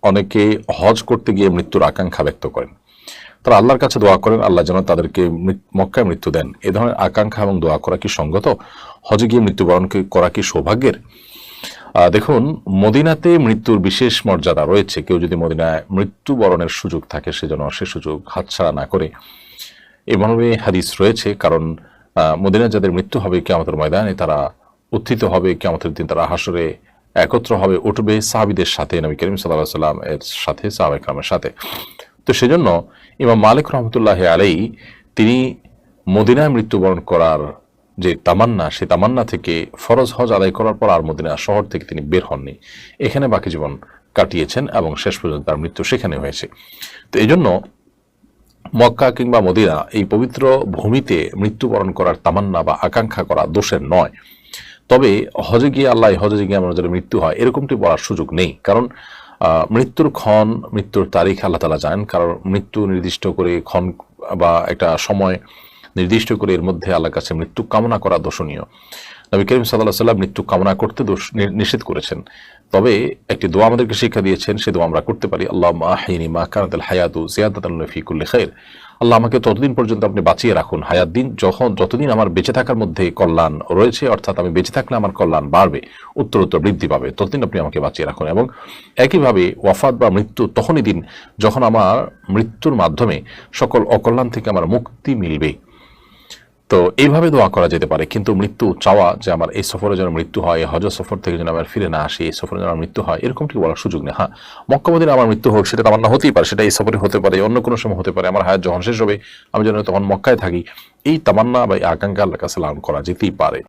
অনেকে হজ করতে গিয়ে মৃত্যুর আকাঙ্ক্ষা ব্যক্ত করেন, তারা আল্লাহর কাছে দোয়া করেন আল্লাহ যেন তাদেরকে মক্কায় মৃত্যু দেন। এ ধরনের আকাঙ্ক্ষা এবং দোয়া করা কি সঙ্গত? হজে গিয়ে মৃত্যুবরণ করা কি সৌভাগ্যের? দেখুন, মদিনাতে মৃত্যুর বিশেষ মর্যাদা রয়েছে। কেউ যদি মদিনায় মৃত্যুবরণের সুযোগ থাকে সেজন্য সে সুযোগ হাতছাড়া না করে। এভাবে হাদিস রয়েছে, কারণ মদিনায় যাদের মৃত্যু হবে কিয়ামতের ময়দানে তারা উত্থিত হবে, কিয়ামতের দিন তারা হাসরে একত্র হবে, উঠবে সাহাবীদের সাথে, নবী করিম সাল্লাল্লাহু আলাইহি ওয়াসাল্লাম এর সাথে, সাহাবায়ে কেরামের সাথে। তো সেজন্য ইমাম মালিক রহমতুল্লাহ আলাইহি তিনি মদিনায় মৃত্যুবরণ করার যে তামান্না, সেই তামান্না থেকে ফরজ হজ আদায় করার পর আর মদিনা শহর থেকে তিনি বের হননি, এখানে বাকি জীবন কাটিয়েছেন এবং শেষ পর্যন্ত তার মৃত্যু সেখানে হয়েছে। তো এই জন্য মক্কা কিংবা মদিনা এই পবিত্র ভূমিতে মৃত্যুবরণ করার তামান্না বা আকাঙ্ক্ষা করা দোষের নয়। তবে হজে গিয়ে হজে গিয়ে আমার যদি মৃত্যু হয় এরকমটি বলার সুযোগ নেই, কারণ মৃত্যুর ক্ষণ, মৃত্যুর তারিখ আল্লাহ তাআলা জানেন। কারণ মৃত্যু নির্দিষ্ট করে ক্ষণ বা একটা সময় নির্দিষ্ট করে এর মধ্যে আল্লাহর কাছে মৃত্যু কামনা করা দোষণীয়। নবী করিম সাল্লাল্লাহু আলাইহি ওয়াসাল্লাম মৃত্যু কামনা করতে নিষেধ করেছেন। তবে একটি দোয়া আমাদেরকে শিক্ষা দিয়েছেন, সে দোয়া আমরা করতে পারি, আল্লাহুম্মা আহইনি মা কানাতিল হায়াতু জিয়াদাতান ফি কুল্লি খাইর। আল্লাহ আমাকে ততদিন পর্যন্ত আপনি বাঁচিয়ে রাখুন, হায়াত দিন, যতদিন আমার বেঁচে থাকার মধ্যে কল্যাণ রয়েছে, অর্থাৎ আমি বেঁচে থাকলে আমার কল্যাণ বাড়বে, উত্তরোত্তর বৃদ্ধি পাবে, ততদিন আপনি আমাকে বাঁচিয়ে রাখুন। এবং একইভাবে ওয়াফাত বা মৃত্যু তখনই দিন যখন আমার মৃত্যুর মাধ্যমে সকল অকল্যাণ থেকে আমার মুক্তি মিলবে। তো এইভাবে দোয়া করা যেতে পারে, কিন্তু মৃত্যু চাওয়া যে আমার এই সফরে যেন মৃত্যু হয়, হজ সফর থেকে যেন আমার ফিরে না আসি, এই সফরে যেন আমার মৃত্যু হয়, এরকমটি বলার সুযোগ নেই। হ্যাঁ, মক্কা মদিনা আমার মৃত্যু হোক, সেটা তামান্না হতেই পারে, সেটা এই সফরে হতে পারে, অন্য কোনো সময় হতে পারে, আমার হায়াত যখন শেষ হবে আমি যেন তখন মক্কায় থাকি, এই তামান্না বা এই আকাঙ্ক্ষা আল্লাহর কাছে লালন করা যেতেই পারে।